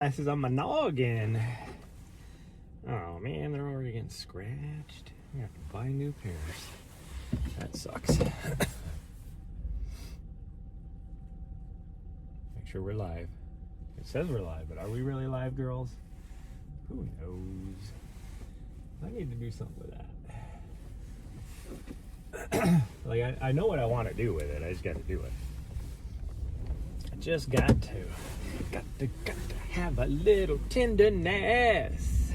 Glasses on my noggin. Oh man, they're already getting scratched. I have to buy new pairs. That sucks. Make sure we're live. It says we're live, but are we really live, girls? Who knows? I need to do something with that. Like, I know what I want to do with it. I just got to do it. I just got to. Got to have a little tenderness.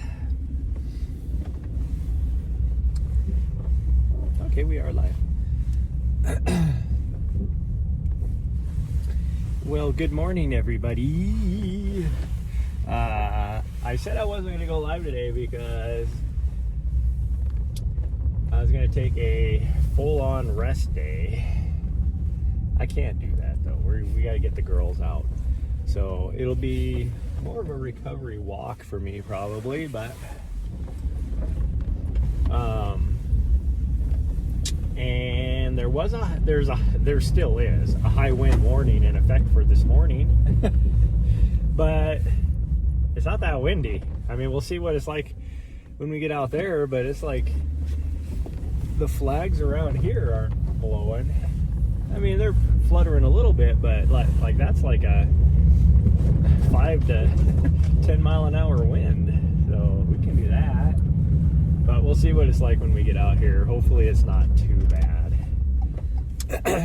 Okay, we are live. Well, good morning, everybody. I said I wasn't going to go live today because I was going to take a full-on rest day. I can't do that, though. We got to get the girls out. So it'll be more of a recovery walk for me, probably, but and there still is a high wind warning in effect for this morning. But it's not that windy. I mean, we'll see what it's like when we get out there, but it's like the flags around here aren't blowing. I mean, they're fluttering a little bit, but like that's like a 5 to 10 mile an hour wind, so we can do that. But we'll see what it's like when we get out here. Hopefully it's not too bad,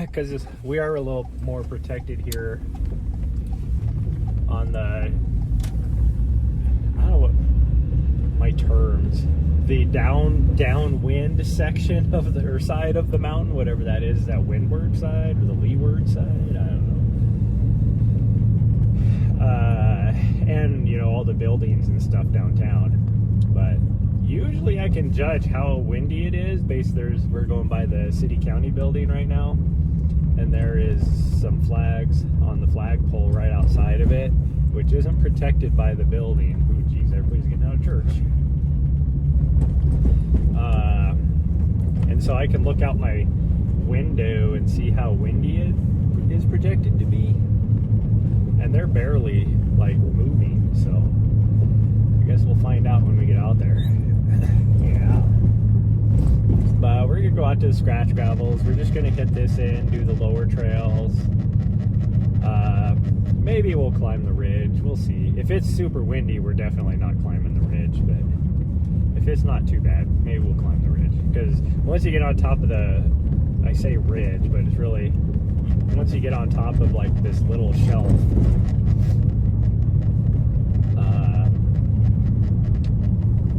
because we are a little more protected here on the, I don't know what my terms, the downwind section of the, or side of the mountain, whatever that is that windward side or the leeward side, I don't know. And you know, all the buildings and stuff downtown. But usually I can judge how windy it is we're going by the city county building right now, and there is some flags on the flagpole right outside of it, which isn't protected by the building. Ooh, geez, everybody's getting out of church. And so I can look out my window and see how windy it is projected to be. And they're barely like moving, so I guess we'll find out when we get out there. Yeah. But we're gonna go out to the scratch gravels. We're just gonna hit this in, do the lower trails. Maybe we'll climb the ridge. We'll see. If it's super windy, we're definitely not climbing the ridge, but if it's not too bad, maybe we'll climb the ridge. Because once you get on top of the, I say ridge, but it's really, once you get on top of like this little shelf,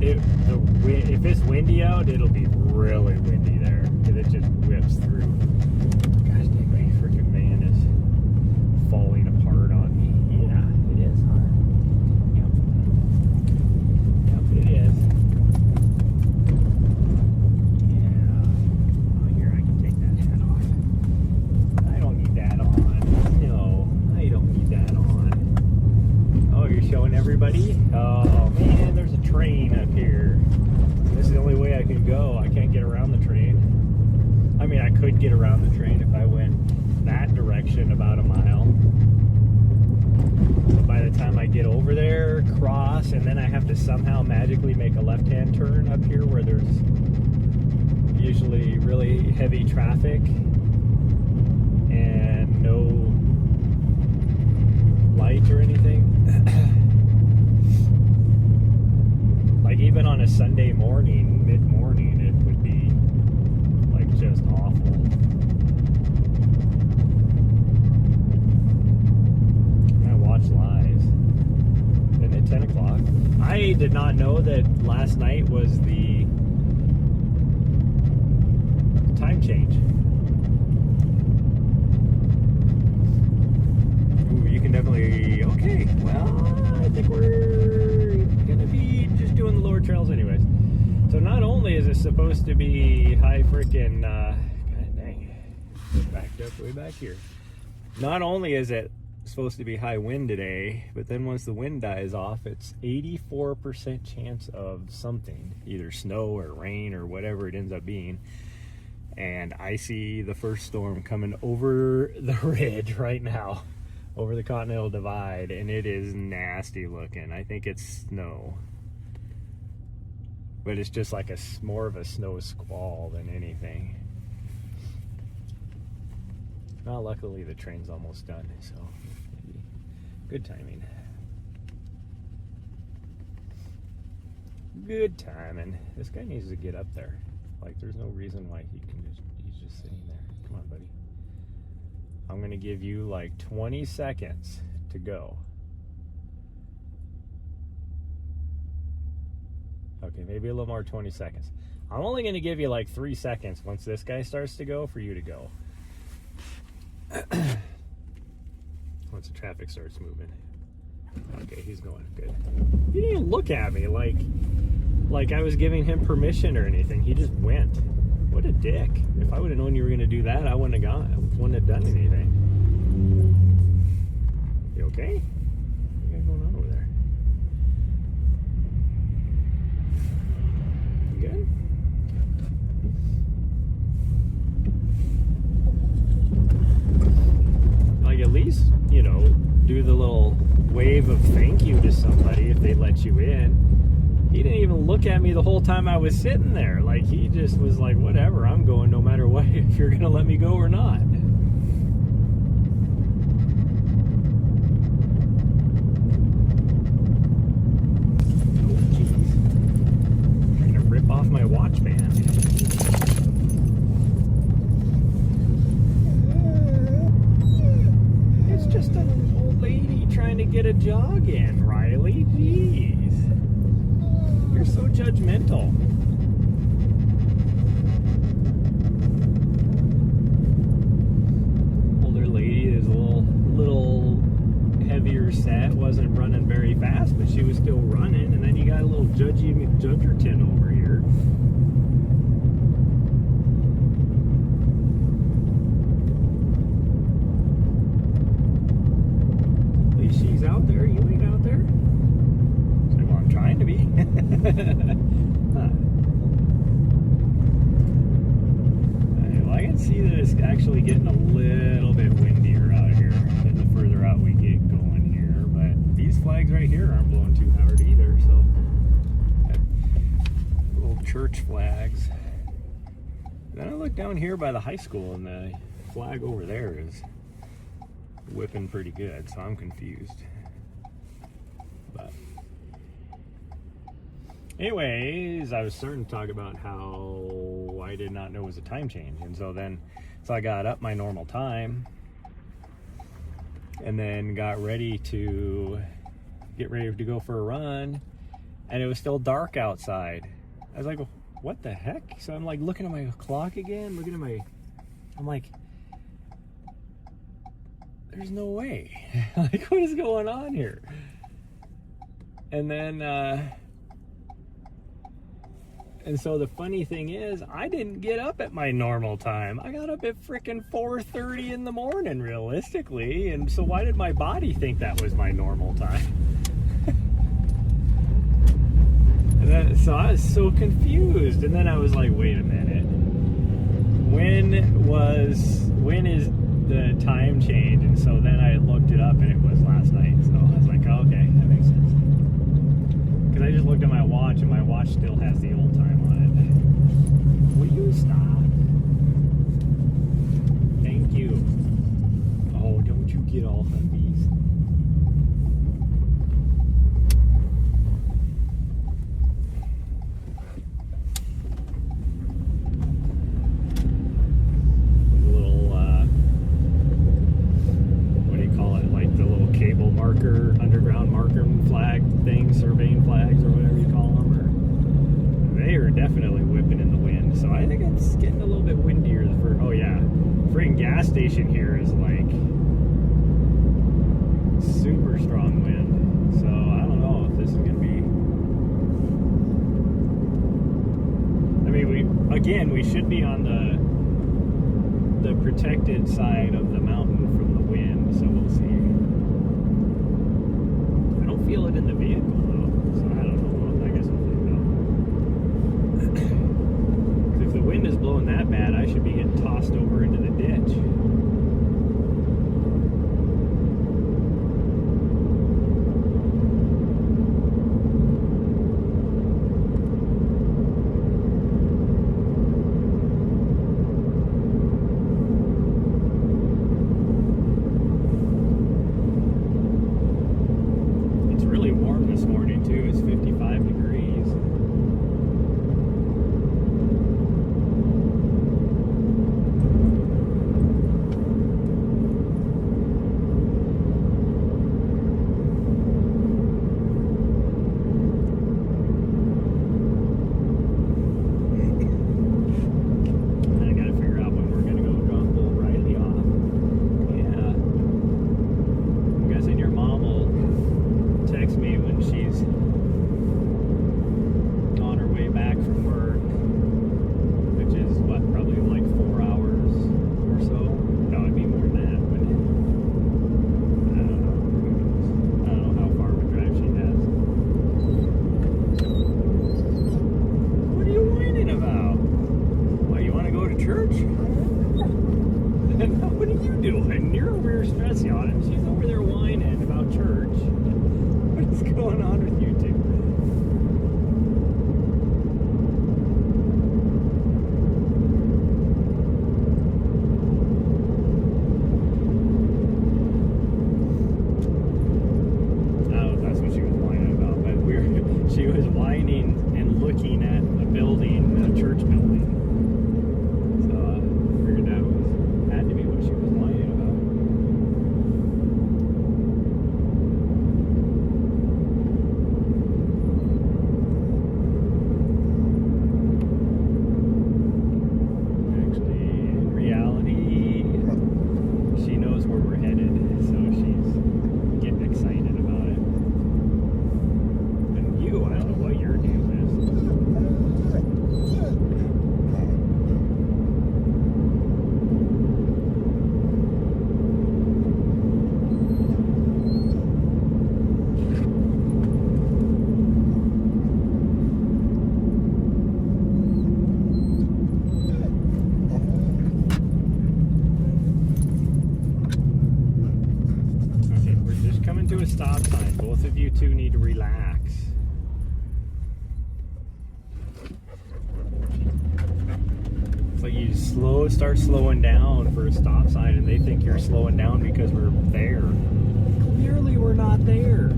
if it's windy out, it'll be really windy there, because it just whips through. Gosh dang, my freaking van is falling apart on me. Yeah, it is, huh? Yep, it is. Yeah. Oh, here, I can take that hat off. I don't need that on. No, I don't need that on. Oh, you're showing everybody? Oh, man, there's a train up here. This is the only way I can go. I can't get around the train. I mean, I could get around the train if I went that direction about a mile. But by the time I get over there, cross, and then I have to somehow magically make a left-hand turn up here where there's usually really heavy traffic and no light or anything. Like even on a Sunday morning, mid-morning, it would be like just awful. I watch live. Isn't it 10 o'clock? I did not know that last night was the time change. Ooh, you can definitely, okay, well, I think we're gonna be just doing the lower trails anyways. So not only is it supposed to be high freaking, god dang, backed up way back here. Not only is it supposed to be high wind today, but then once the wind dies off, it's 84% chance of something, either snow or rain or whatever it ends up being. And I see the first storm coming over the ridge right now. over the Continental Divide, and it is nasty looking. I think it's snow, but it's just like more of a snow squall than anything. Well, luckily the train's almost done, so maybe good timing. Good timing. This guy needs to get up there. Like, there's no reason why he's just sitting there. Come on, buddy. I'm gonna give you like 20 seconds to go. Okay, maybe a little more, 20 seconds. I'm only gonna give you like 3 seconds once this guy starts to go for you to go. Once the traffic starts moving. Okay, he's going. Good. He didn't even look at me like I was giving him permission or anything. He just went. What a dick. If I would have known you were going to do that, I wouldn't have gone. I wouldn't have done anything. You okay? What you got going on over there? You good? Like, at least, you know, do the little wave of thank you to somebody if they let you in. He didn't even look at me the whole time I was sitting there. Like, he just was like, whatever, I'm going no matter what, if you're gonna let me go or not. Oh, jeez. Trying to rip off my watch band. It's just an old lady trying to get a jog in, Riley. Jeez. You're so judgmental. Older lady is a little heavier set, wasn't running very fast, but she was still running. And then you got a little Judgy McJudgerton over here. At least she's out there. You ain't out there. Well, I'm trying to be. Well, I can see that it's actually getting a little bit windier out here the further out we get going here, but these flags right here aren't blowing too hard either, so little church flags. Then I look down here by the high school and the flag over there is whipping pretty good, so I'm confused. But anyways, I was starting to talk about how I did not know it was a time change. And so I got up my normal time and then got ready to go for a run, and it was still dark outside. I was like, what the heck? So I'm like looking at my clock again, I'm like, there's no way. Like, what is going on here? And then, and so the funny thing is, I didn't get up at my normal time. I got up at frickin' 4:30 in the morning, realistically. And so why did my body think that was my normal time? So I was so confused. And then I was like, wait a minute. When is the time change? And so then I looked it up and it was last night. So I was like, oh, okay, that makes sense. Because I just looked at my watch, and my watch still has the old time on it. Will you stop? Thank you. Oh, don't you get all humpies. There's a little, what do you call it? Like the little cable marker, underground marker flag thing, surveying flags or whatever you call them. They are definitely whipping in the wind. So I think it's getting a little bit windier. Oh yeah, friggin' gas station here is like super strong wind. So I don't know if this is gonna be. I mean, we should be on the protected side of the mountain from the wind. So we'll see. I don't feel it in the vehicle though, so I don't know. I guess we'll find out. If the wind is blowing that bad, I should be getting tossed over into the ditch. she's on her way back from work, which is what, probably like 4 hours or so. No, it'd be more than that, but I don't know. I don't know how far of a drive she has. What are you whining about? Why, you want to go to church? What are you doing? You're over here stressing on it. She's over there whining about church. What's going on with you two? I don't know if that's what she was whining about, but she was whining and looking at a building, a church building. So I figured that had to be what she was whining about. Actually, in reality, she knows where we're headed, so she's getting excited about it. And you, I don't know what your deal is. Okay, we're just coming to a stop sign. Both of you two need to relax. It's like you start slowing down for a stop sign, and they think you're slowing down because we're there. Clearly, we're not there.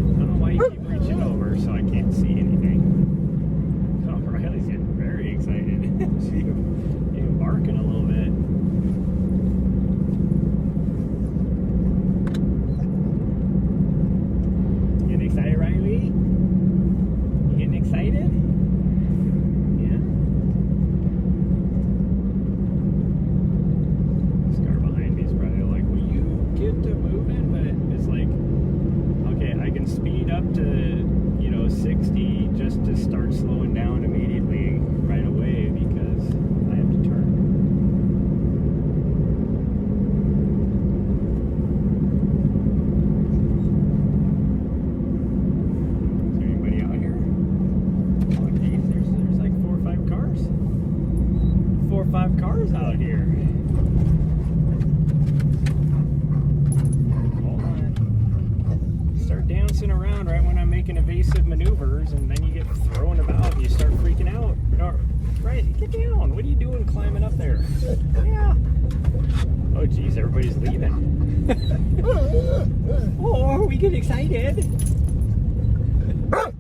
I don't know why you keep reaching over so I can't see anything. Oh, Riley's getting very excited. She's even barking a little bit. Getting excited, Riley? You getting excited? Yeah? This car behind me is probably like, will you get to moving? But it's like, okay, I can speed up to, 60 just to start slowing down immediately right away because I have to turn. Is there anybody out here? Oh, geez, there's like 4 or 5 cars. 4 or 5 cars out here. Hold on. Start dancing around right when I'm making evasive maneuvers, and then you get thrown about and you start freaking out. Right, get down. What are you doing climbing up there? Yeah. Oh, geez, everybody's leaving. Oh, we get excited. Oh,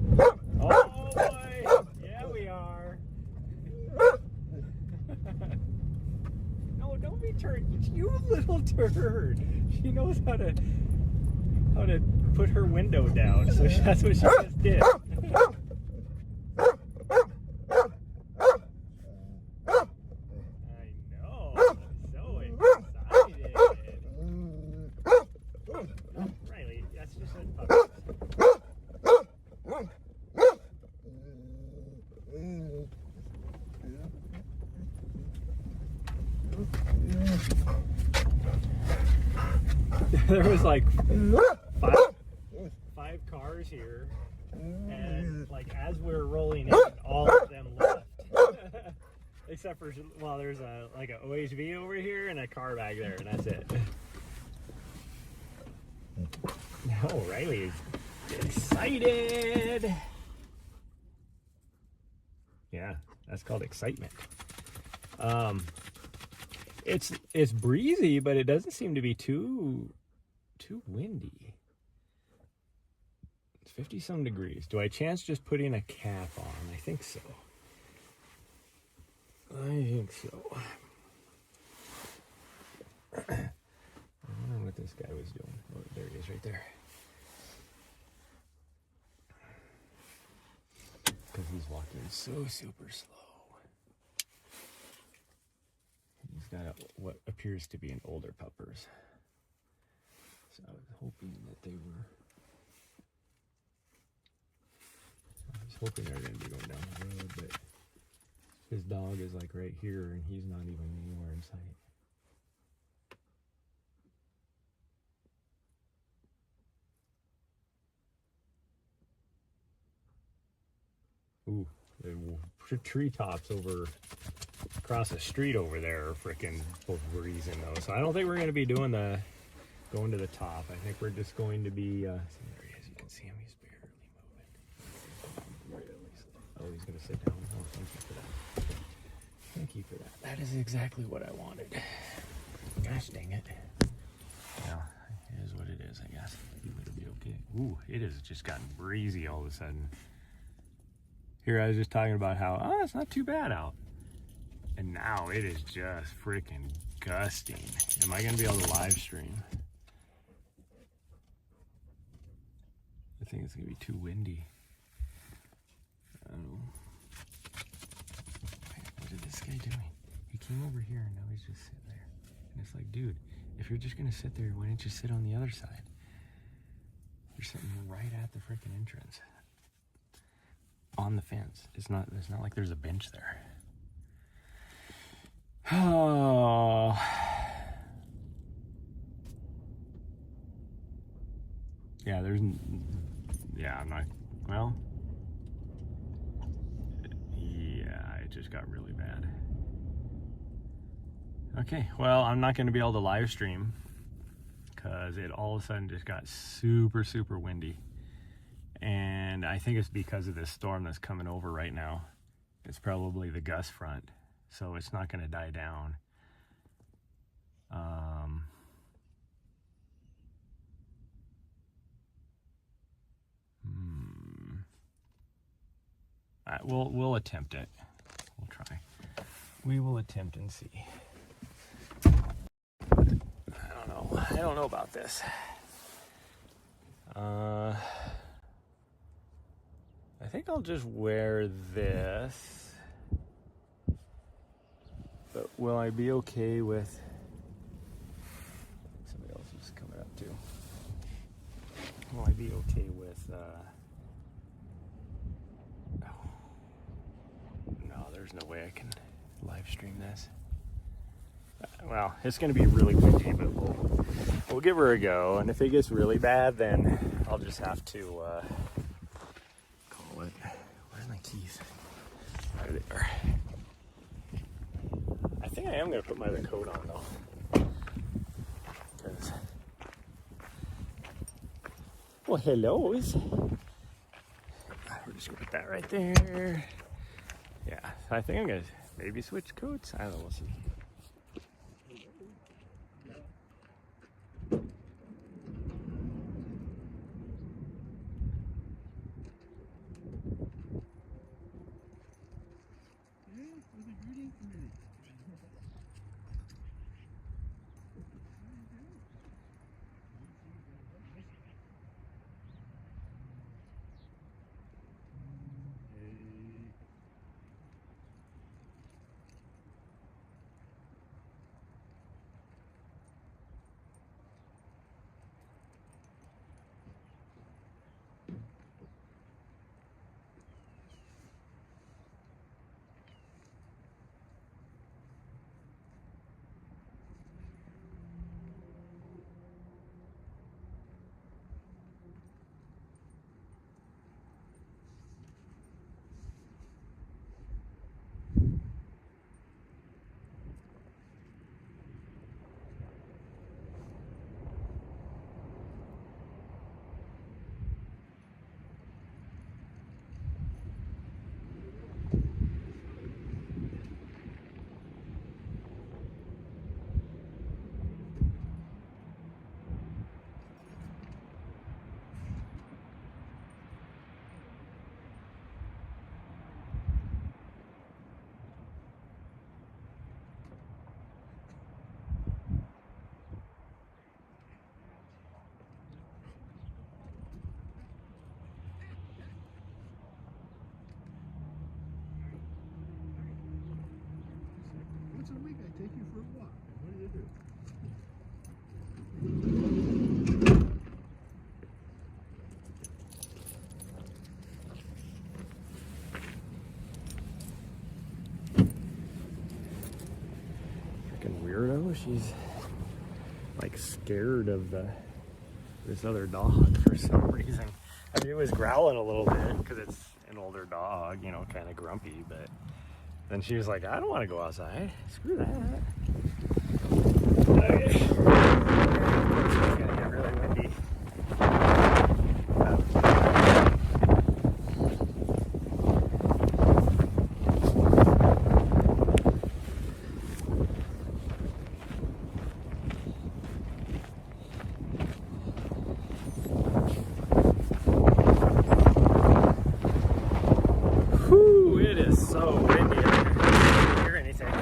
boy. Yeah, we are. No, don't be turd. You little turd. She knows how to put her window down, so that's what she just did. I know, so excited. Riley, that's just a puppy. There was like 5 cars here, and like as we were rolling in, all of them left. Except for, well, there's a OHV over here and a car back there, and that's it. No, Riley is excited. Yeah, that's called excitement. It's breezy, but it doesn't seem to be too windy. It's 50-some degrees. Do I chance just putting a cap on? I think so. I think so. I wonder what this guy was doing. There he is right there. Because he's walking so super slow. He's got what appears to be an older puppers. So I was hoping that they were... I was hoping they were going to be going down the road, but his dog is like right here and he's not even anywhere in sight. Ooh, the treetops over across the street over there are freaking breezing though. So I don't think we're going to be doing going to the top. I think we're just going to be, see, there he is. You can see him. He's barely moving. Oh, he's going to sit down. Oh, thank you for that. Thank you for that. That is exactly what I wanted. Gosh dang it. Well, it is what it is, I guess. It'll be okay. Ooh, it has just gotten breezy all of a sudden. Here I was just talking about how, it's not too bad out. And now it is just freaking gusting. Am I going to be able to live stream? I think it's going to be too windy. What is this guy doing? He came over here and now he's just sitting there. And it's like, dude, if you're just going to sit there, why don't you sit on the other side? You're sitting right at the freaking entrance. On the fence. It's not like there's a bench there. Oh. Yeah, I'm not, well, yeah, it just got really bad. Okay, well, I'm not going to be able to live stream because it all of a sudden just got super, super windy. And I think it's because of this storm that's coming over right now. It's probably the gust front, so it's not going to die down. We'll attempt it. We'll try. We will attempt and see. I don't know about this. I think I'll just wear this. But will I be okay with... Somebody else is coming up too. Will I be okay with... No, there's no way I can live stream this. Well, it's going to be really windy, but we'll give her a go. And if it gets really bad, then I'll just have to call it. Where's my keys? There they are. I think I am going to put my other coat on, though. Because... Well, hellos. We're just going to put that right there. Yeah, I think I'm going to maybe switch coats. I don't know, we'll see. she's like scared of this other dog for some reason. I mean, it was growling a little bit because it's an older dog, you know, kind of grumpy, but then she was like, I don't want to go outside. Screw that. Okay. It's gonna get really windy. Whew, it is so windy. I can't hear anything.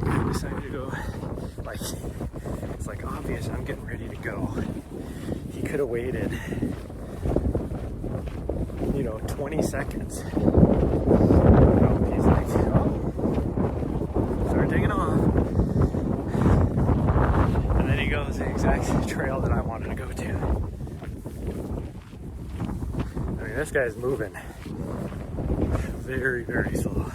I decided to go, like, it's like obvious I'm getting ready to go. He could have waited, you know, 20 seconds. No, he's like, oh, start taking off. And then he goes the exact trail that I wanted to go to. I mean, this guy's moving very, very slow.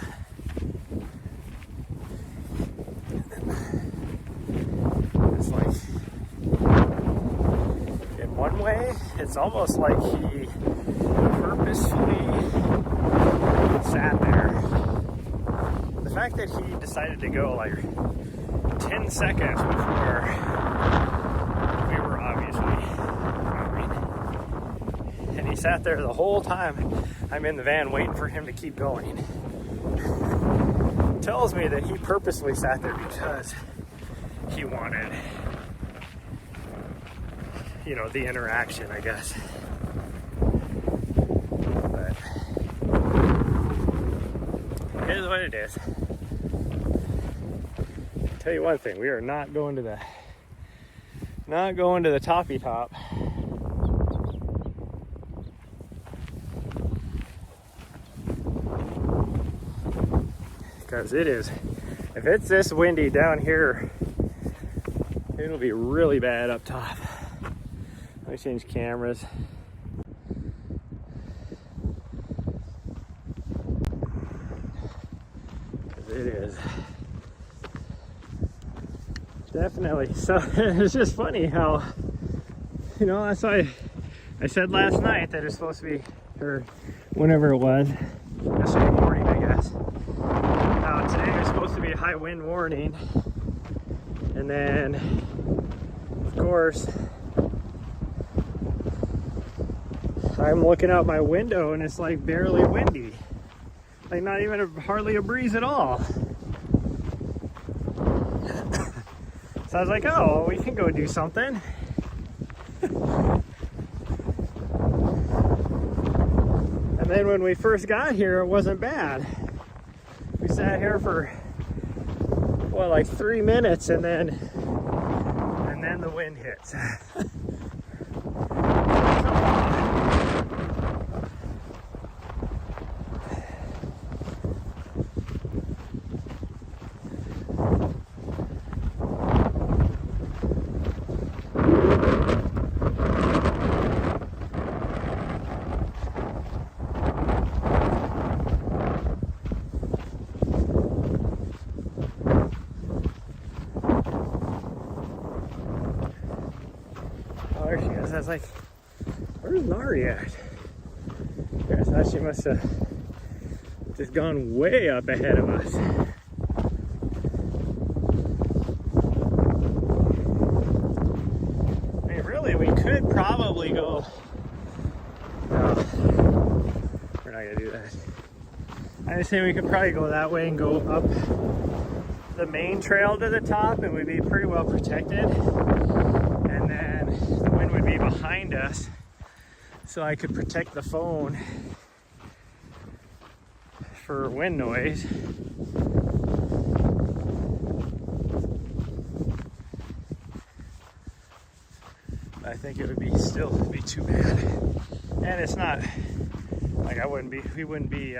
It's like, in one way, it's almost like he purposefully sat there. The fact that he decided to go like 10 seconds before we were obviously moving, and he sat there the whole time I'm in the van waiting for him to keep going, tells me that he purposely sat there because he wanted, you know, the interaction, I guess. But it is what it is. Tell you one thing, we are not going to the toppy top. Because it is, if it's this windy down here, it'll be really bad up top. Let me change cameras. Because it is definitely, so it's just funny how, you know, that's why I said last night that it's supposed to be, or whenever it was, yesterday morning, I guess. Today there's supposed to be a high wind warning, and then of course I'm looking out my window and it's like barely windy, like not even hardly a breeze at all. So I was like, oh, we can go do something. And then when we first got here, it wasn't bad. We sat here for, what, like 3 minutes, and then the wind hits. There she is. I was like, where's Nahri at? I thought she must have just gone way up ahead of us. I mean, really, we could probably go. No, we're not gonna do that. I was saying we could probably go that way and go up the main trail to the top, and we'd be pretty well protected. And then the wind would be behind us, so I could protect the phone for wind noise. I think it would be still be too bad. And it's not like we wouldn't be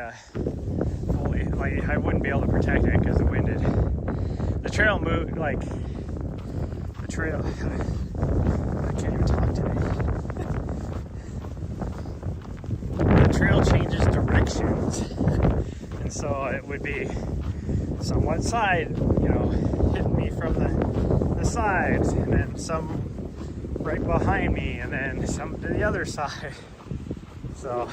fully, like I wouldn't be able to protect it because the wind the trail moved, like the trail. I can't even talk today. The trail changes directions, and so it would be somewhat side, you know, hitting me from the sides, and then some right behind me, and then some to the other side. So,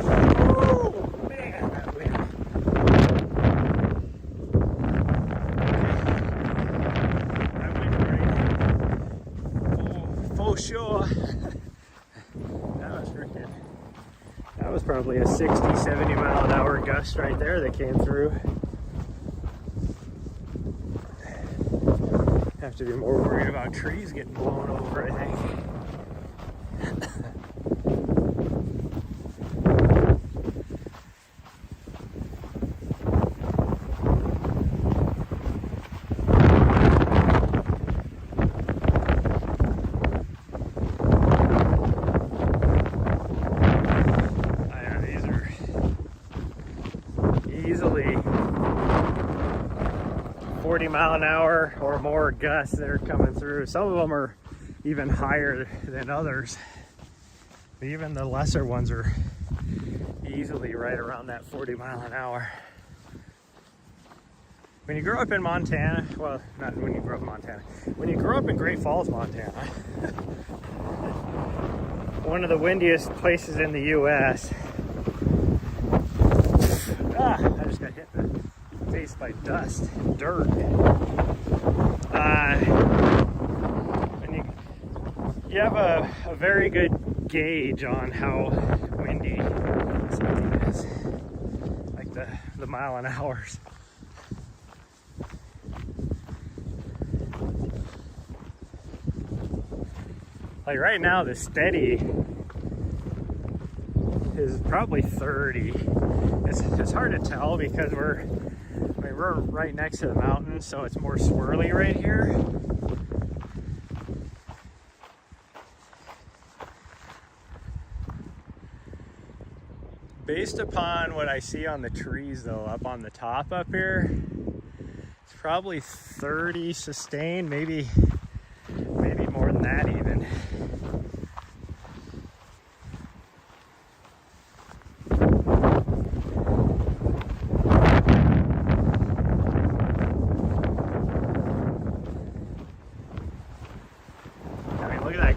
oh man, that wind. That wind right. Oh, for sure. That was probably a 60, 70 mile an hour gust right there that came through. Have to be more worried about trees getting blown over, I think. Easily 40 mile an hour or more gusts that are coming through. Some of them are even higher than others. But even the lesser ones are easily right around that 40 mile an hour. When you grow up in Montana, well, not when you grow up in Montana, when you grow up in Great Falls, Montana, one of the windiest places in the US. I just got hit in the face by dirt. And you have a very good gauge on how windy something is, like the mile an hours. Like right now, the steady is probably 30. It's hard to tell because we're right next to the mountain, so it's more swirly right here. Based upon what I see on the trees though, up on the top up here, it's probably 30 sustained, maybe more than that even.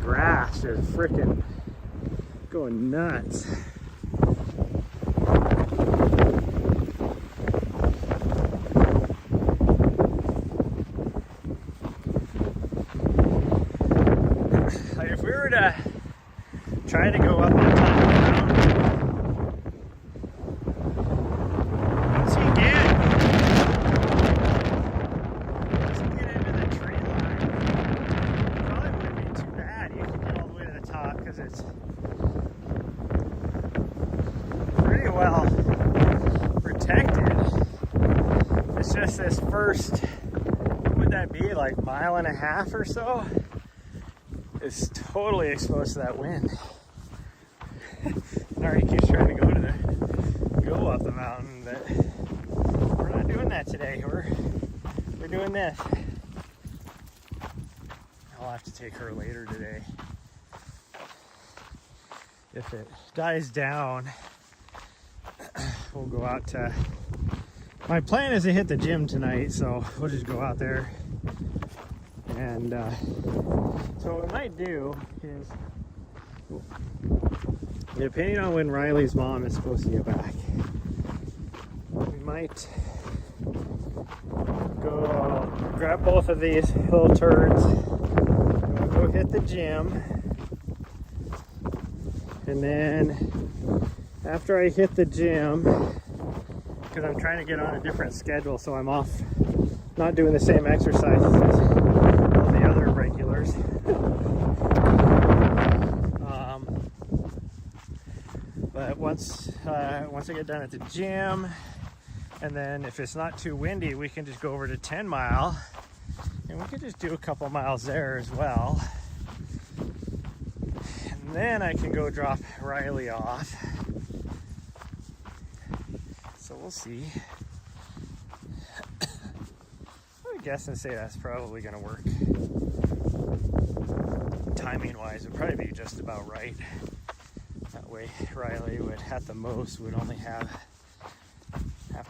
Grass is freaking going nuts. Like if we were to try to go up on top of the mountain, once you get into the tree line, probably wouldn't be too bad. You can get all the way to the top because it's pretty well protected. It's just this first, what would that be, like mile and a half or so? It's totally exposed to that wind. Nahri keeps trying to go up the mountain, but we're not doing that today. We're doing this. I'll have to take her later today. If it dies down, we'll go out to, my plan is to hit the gym tonight, so we'll just go out there. And so what we might do is, depending on when Riley's mom is supposed to get back, we might go grab both of these little turds, and we'll go hit the gym. And then after I hit the gym, because I'm trying to get on a different schedule, so I'm off, not doing the same exercises as all the other regulars. But once I get done at the gym, and then if it's not too windy, we can just go over to 10 Mile, and we can just do a couple miles there as well. And then I can go drop Riley off. So we'll see. guess and say that's probably going to work. Timing wise, it would probably be just about right. That way Riley would at the most would only have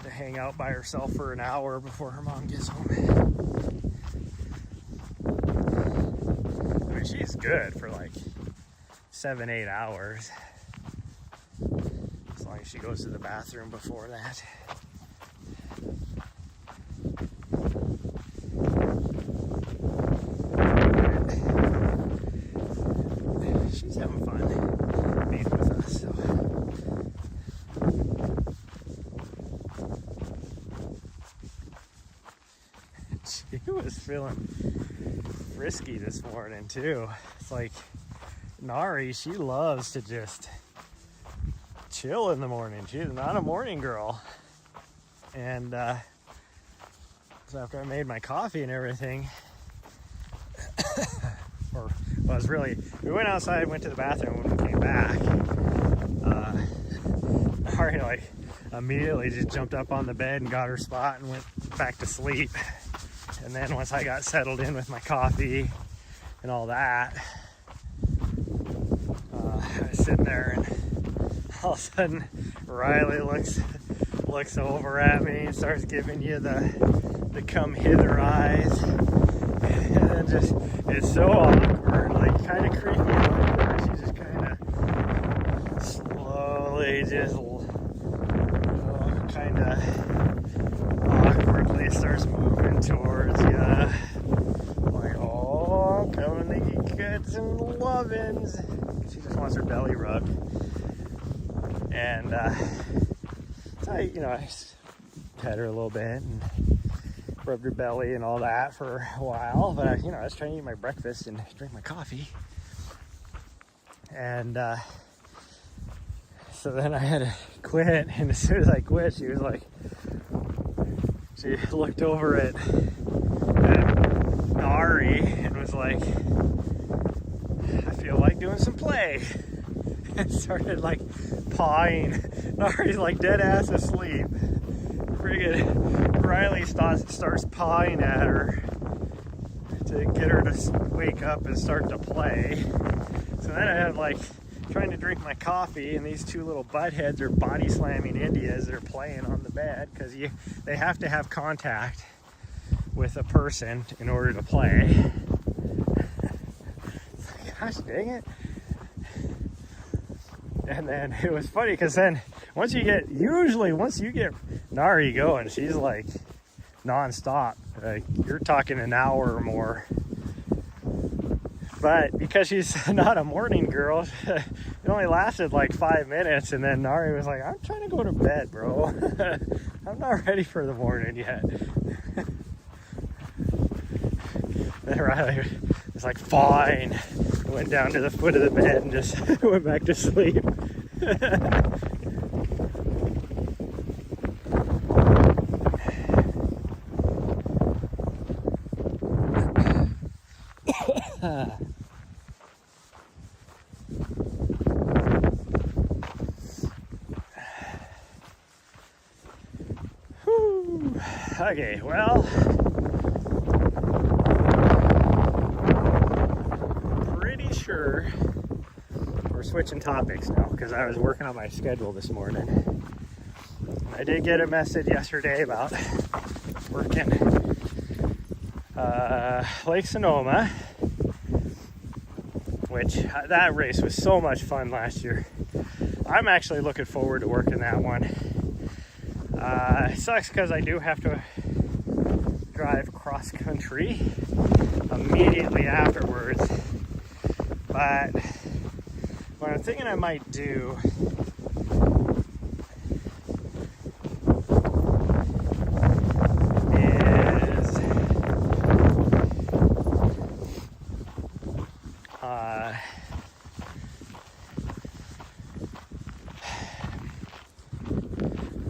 to hang out by herself for an hour before her mom gets home. I mean, she's good for like 7-8 hours, as long as she goes to the bathroom before that. She's having fun being with us, so. She was feeling frisky this morning too. It's like Nahri, she loves to just chill in the morning. She's not a morning girl. And so after I made my coffee and everything, we went outside, went to the bathroom. When we came back, Nahri like immediately just jumped up on the bed and got her spot and went back to sleep. And then once I got settled in with my coffee and all that, I was sitting there, and all of a sudden Riley looks over at me and starts giving you the come hither eyes, and then just it's so awkward, like kind of creepy. Where she just kind of slowly just kind of awkwardly starts moving towards you, like, oh, come and get some lovin's. She just wants her belly rubbed. And so I pet her a little bit and rubbed her belly and all that for a while. But I was trying to eat my breakfast and drink my coffee. And so then I had to quit. And as soon as I quit, she was like, she looked over at Nahri and was like, I feel like doing some play. And started like pawing. Nahri's like dead ass asleep. Friggin' Riley starts pawing at her to get her to wake up and start to play. So then I had like trying to drink my coffee, and these two little buttheads are body slamming India as they're playing on the bed, because they have to have contact with a person in order to play. Gosh dang it. And then it was funny because then once you get Nahri going, she's like non-stop. Like, you're talking an hour or more. But because she's not a morning girl, it only lasted like 5 minutes, and then Nahri was like, I'm trying to go to bed, bro. I'm not ready for the morning yet. Then Riley was like, fine. Went down to the foot of the bed and just went back to sleep. Okay, well, pretty sure we're switching topics now, because I was working on my schedule this morning. I did get a message yesterday about working Lake Sonoma, which that race was so much fun last year. I'm actually looking forward to working that one. It sucks because I do have to drive cross country immediately afterwards, but what I'm thinking I might do is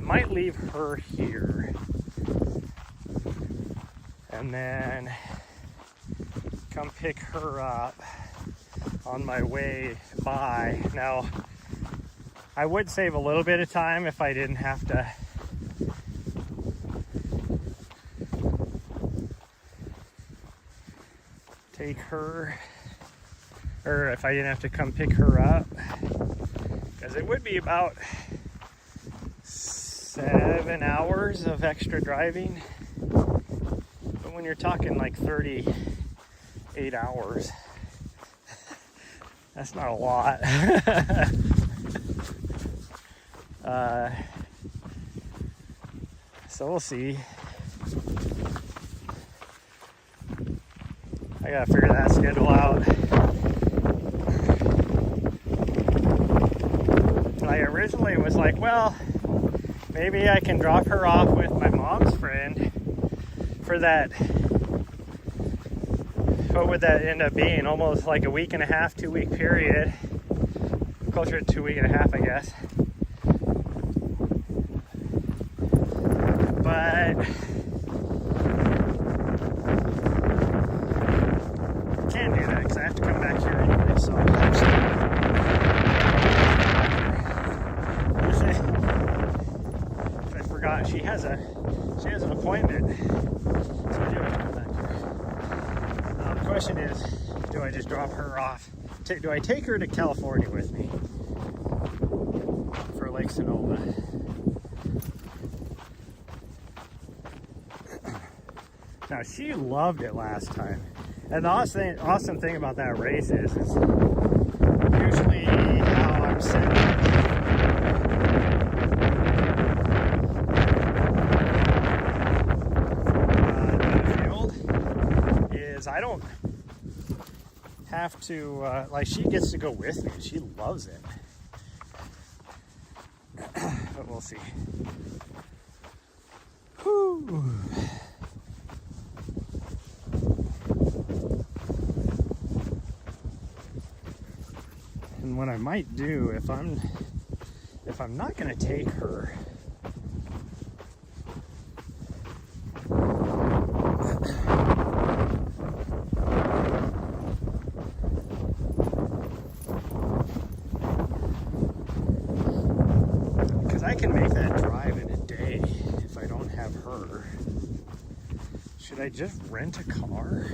might leave her here and then come pick her up on my way by. Now, I would save a little bit of time if I didn't have to take her, or if I didn't have to come pick her up, because it would be about 7 hours of extra driving. But when you're talking like 38 hours, that's not a lot. So we'll see. I gotta figure that schedule out. I originally was like, well, maybe I can drop her off with my mom's friend for that. What would that end up being? Almost like a week and a half, 2 week period. Closer to 2 weeks and a half, I guess. But I can't do that because I have to come back here anyway. So if I forgot, she has an appointment, so I do have to come back here. The question is, do I just drop her off? Do I take her to California with me for Lake Sonoma? Now, she loved it last time. And the awesome thing about that race is usually how I'm sitting in the field is I don't have to, like, she gets to go with me. She loves it. But we'll see. Whew. And what I might do if I'm not going to take her, because I can make that drive in a day if I don't have her. Should I just rent a car?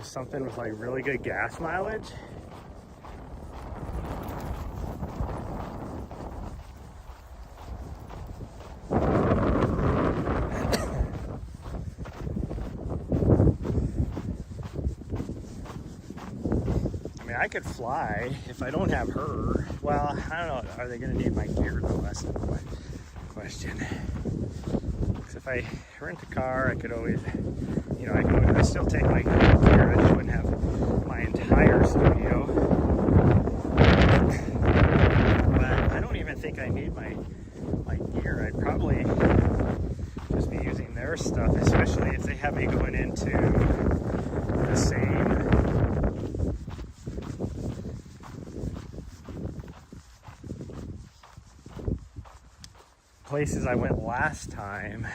Something with like really good gas mileage. I mean, I could fly if I don't have her. Well, I don't know. Are they going to need my gear though? That's the question. Because if I rent a car, I could always, I still take my gear. I just wouldn't have my entire studio. But I don't even think I need my gear. I'd probably just be using their stuff, especially if they have me going into the same places I went last time.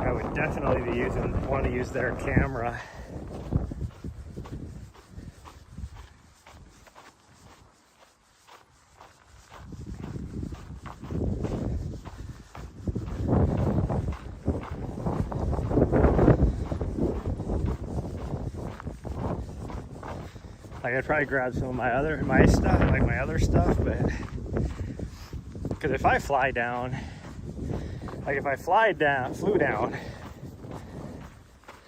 I would definitely be want to use their camera. Like, I'd probably grab some of my other stuff, but because if I flew down,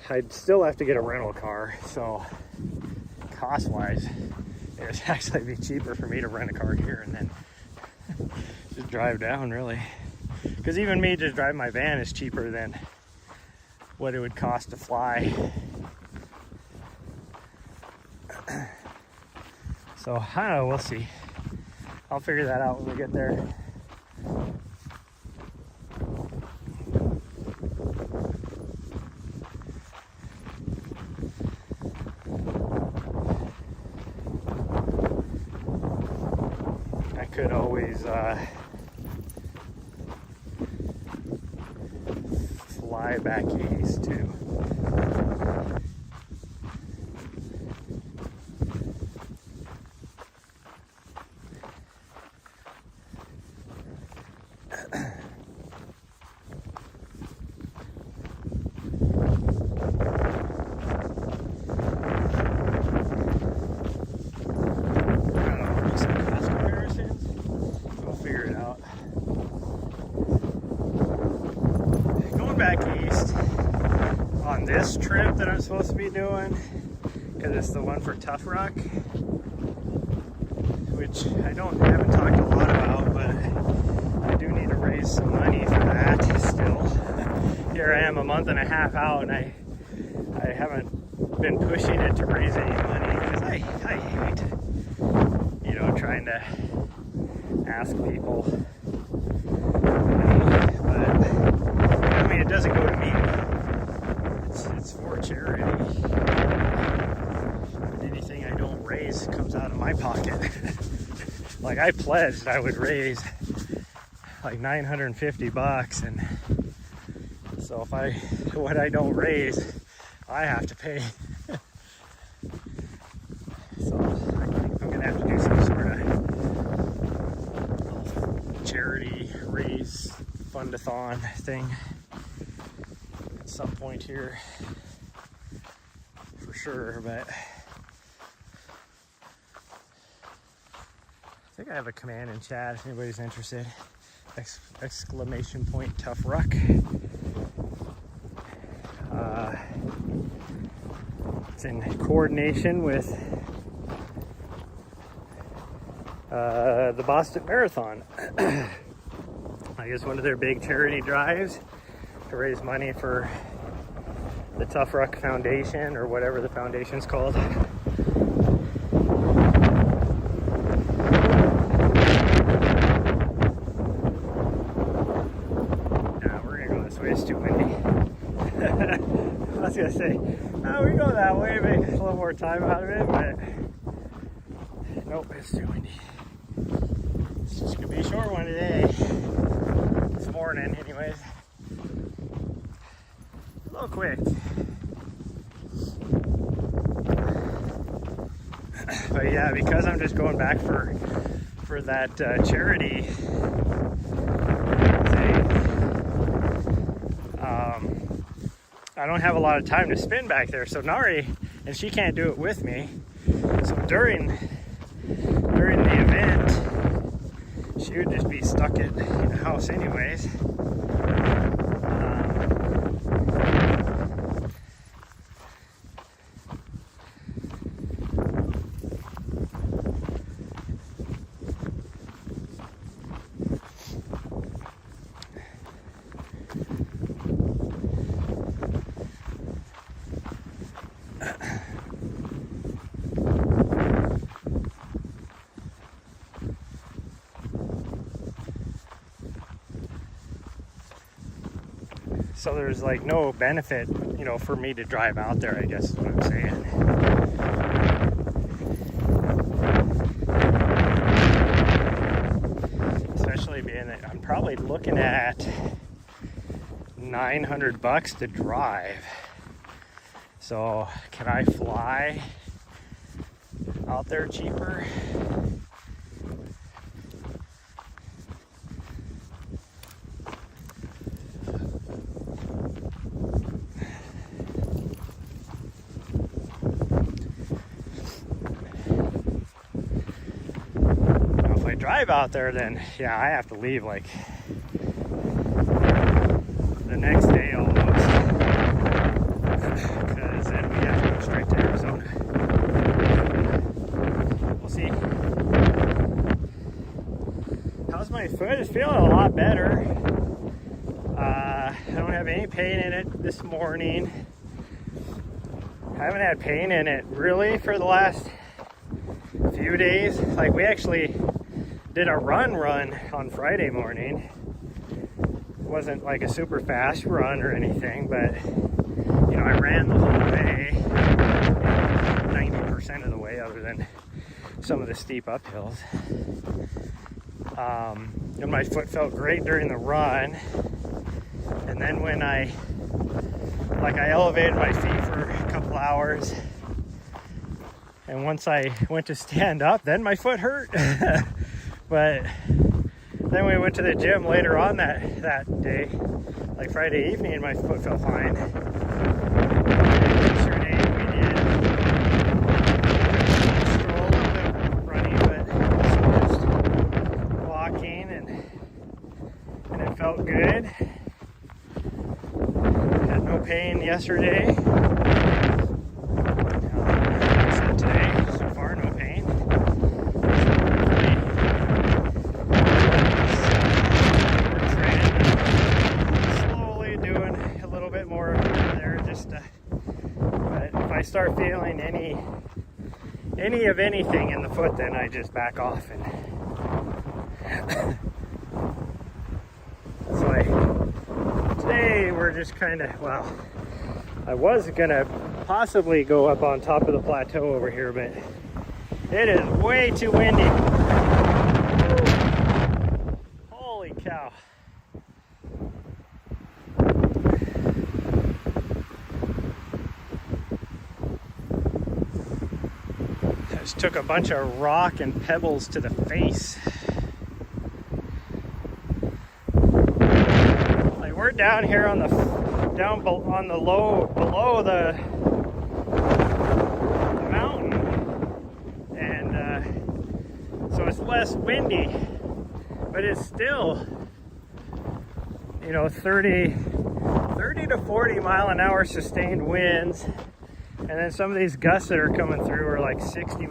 I'd still have to get a rental car. So cost-wise, it would actually be cheaper for me to rent a car here and then just drive down, really. Because even me just driving my van is cheaper than what it would cost to fly. So, I don't know, we'll see. I'll figure that out when we get there. I could always fly back east too. trip that I'm supposed to be doing, because it's the one for Tough Rock, which I haven't talked a lot about, but I do need to raise some money for that still. Here I am a month and a half out, and I haven't been pushing it to raise any money, because I hate, trying to ask people money, but I mean, it doesn't go to me. It's for charity. But anything I don't raise comes out of my pocket. Like, I pledged I would raise like $950, and so what I don't raise, I have to pay. So I think I'm gonna have to do some sort of charity raise fund-a-thon thing at some point here, for sure. But I think I have a command in chat if anybody's interested. Exclamation point Tough Rock. It's in coordination with the Boston Marathon. I guess one of their big charity drives to raise money for the Tough Rock Foundation, or whatever the foundation's called. It's too windy. I was gonna say, oh, we go that way, make a little more time out of it, but nope, it's too windy. It's just gonna be a short one today. This morning, anyways. A little quick. But yeah, because I'm just going back for that charity I don't have a lot of time to spend back there. So Nahri, and she can't do it with me. So during the event, she would just be stuck in the house anyways. So there's like no benefit, for me to drive out there, I guess is what I'm saying. Especially being that I'm probably looking at $900 to drive. So can I fly out there cheaper? Drive out there, then yeah, I have to leave like the next day almost, because then we have to go straight to Arizona. We'll see. How's my foot? It's feeling a lot better. I don't have any pain in it this morning. I haven't had pain in it really for the last few days. Like, we actually did a run on Friday morning. It wasn't like a super fast run or anything, but I ran the whole way, 90% of the way, other than some of the steep uphills. And my foot felt great during the run. And then when I elevated my feet for a couple hours, and once I went to stand up, then my foot hurt. But then we went to the gym later on that day, like Friday evening, and my foot felt fine. Yesterday we did stroll, a little bit running, but just walking, and it felt good. Had no pain yesterday. I start feeling any of anything in the foot, then I just back off. And that's why today we're just kind of, well, I was gonna possibly go up on top of the plateau over here, but it is way too windy. Holy cow. Just took a bunch of rock and pebbles to the face. Like, we're down here on the low below the mountain, and so it's less windy, but it's still, you know, 30 to 40 mile an hour sustained winds. And then some of these gusts that are coming through are like 60,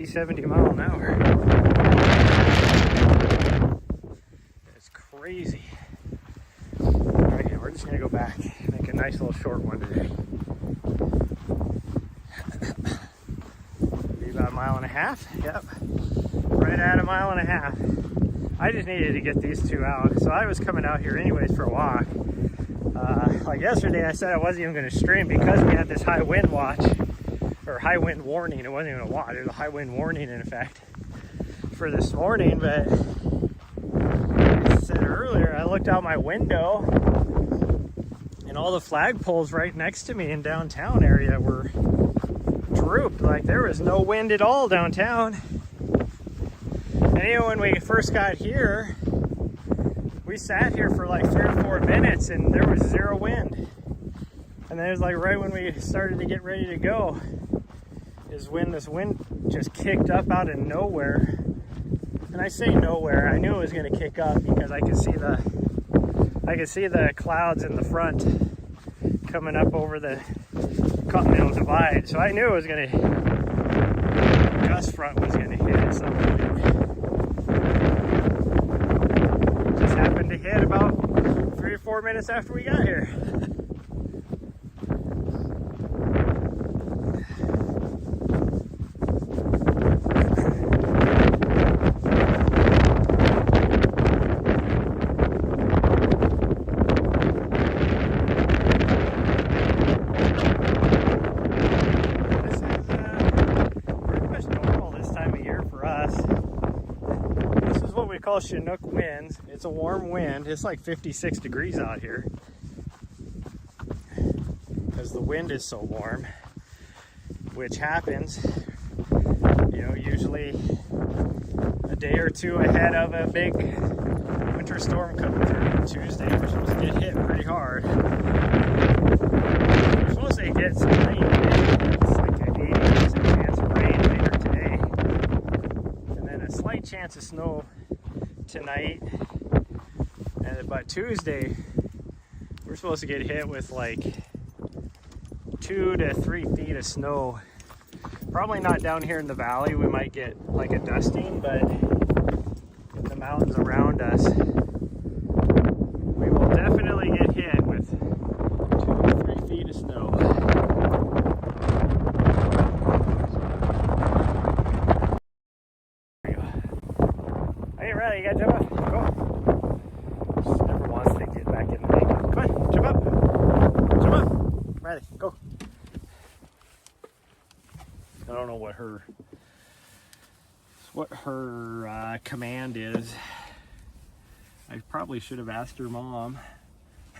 70 mile an hour. It's crazy. All right, we're just gonna go back, make a nice little short one today. Be about 1.5 miles. Yep, right at 1.5 miles. I just needed to get these two out. So I was coming out here anyways for a walk. Like yesterday, I said I wasn't even going to stream because we had this high wind watch, or high wind warning. It wasn't even a watch, it was a high wind warning in effect for this morning. But like I said earlier, I looked out my window and all the flagpoles right next to me in downtown area were drooped. Like, there was no wind at all downtown. And even when we first got here, we sat here for like 3 or 4 minutes and there was 0 wind. And then it was like right when we started to get ready to go is when this wind just kicked up out of nowhere. And I say nowhere, I knew it was going to kick up because I could see the clouds in the front coming up over the Continental Divide. So I knew it was going to, gust front was going to hit at some point. Happened to hit about 3 or 4 minutes after we got here. This is pretty much normal this time of year for us. This is what we call Chinook winds. It's a warm wind. It's like 56 degrees out here because the wind is so warm, which happens, you know, usually a day or two ahead of a big winter storm coming through on Tuesday. We're supposed to get hit pretty hard. We're supposed to get some rain. It's like an 80% chance of rain later today, and then a slight chance of snow tonight. And by Tuesday, we're supposed to get hit with like 2 to 3 feet of snow. Probably not down here in the valley. We might get like a dusting, but in the mountains around us, we will definitely get hit with 2 to 3 feet of snow. There you go. Are you ready? You gotta jump up. Go. Just never wants to get back in the thing. Come on, jump up. Jump up. Ready, go. I don't know what her command is. I probably should have asked her mom,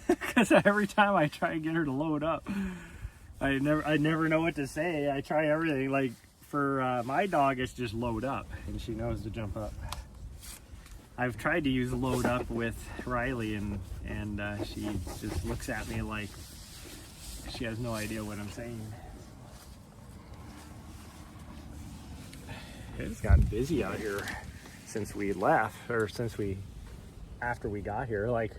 because every time I try to get her to load up, I never know what to say. I try everything. Like for my dog, it's just load up, and she knows to jump up. I've tried to use load up with Riley, and she just looks at me like she has no idea what I'm saying. It's gotten busy out here since we left, or after we got here. Like,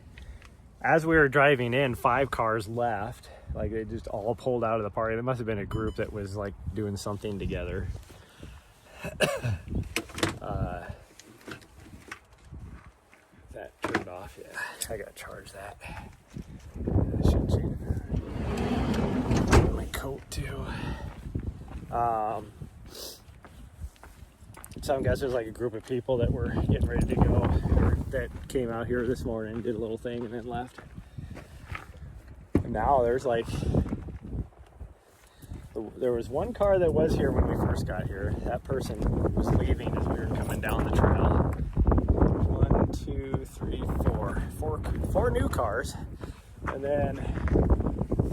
as we were driving in, 5 cars left. Like, they just all pulled out of the party. There must have been a group that was like doing something together. That turned off. Yeah, I gotta charge that. I should change that. My coat too. So I guess there's like a group of people that were getting ready to go, or that came out here this morning, did a little thing, and then left. And now there's like, there was one car that was here when we first got here. That person was leaving as we were coming down the trail. 1, 2, 3, 4. Four new cars. And then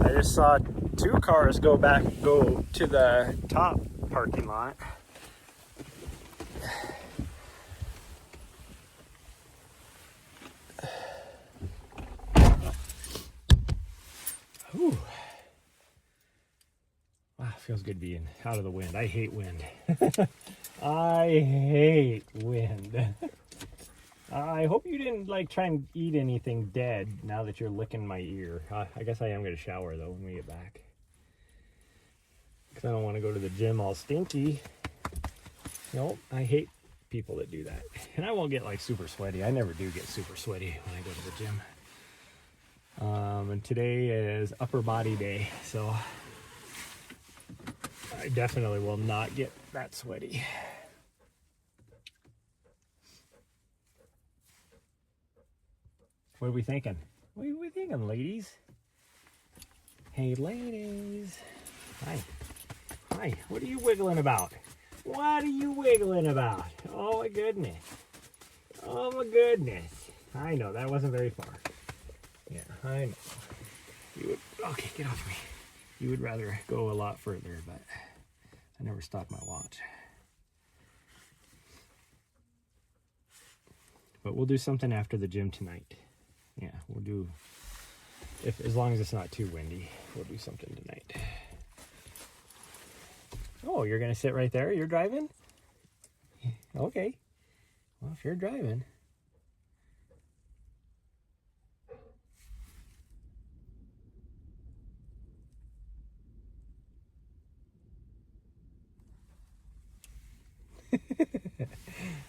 I just saw 2 cars go to the top parking lot. Ooh. Wow, feels good being out of the wind. I hate wind. I hate wind. I hope you didn't like try and eat anything dead now that you're licking my ear. I guess I am going to shower though when we get back. Because I don't want to go to the gym all stinky. Nope, I hate people that do that. And I won't get like super sweaty. I never do get super sweaty when I go to the gym. And today is upper body day, so I definitely will not get that sweaty. What are we thinking? What are we thinking, ladies? Hey, ladies. Hi. Hi. What are you wiggling about? What are you wiggling about? Oh, my goodness. Oh, my goodness. I know, that wasn't very far. Yeah, I know. You would, okay, get off me. You would rather go a lot further, but I never stopped my watch. But we'll do something after the gym tonight. Yeah, we'll do, as long as it's not too windy, we'll do something tonight. Oh, you're gonna sit right there? You're driving? Okay. Well, if you're driving.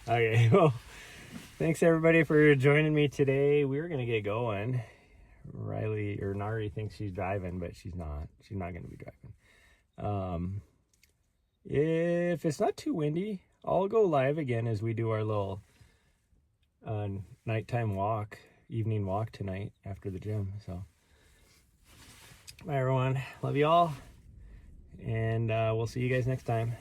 Okay, well, thanks everybody for joining me today. We're gonna get going. Riley or Nahri thinks she's driving, but she's not. She's not gonna be driving. If it's not too windy, I'll go live again as we do our little nighttime walk, evening walk tonight after the gym. So, bye everyone. Love you all, and we'll see you guys next time.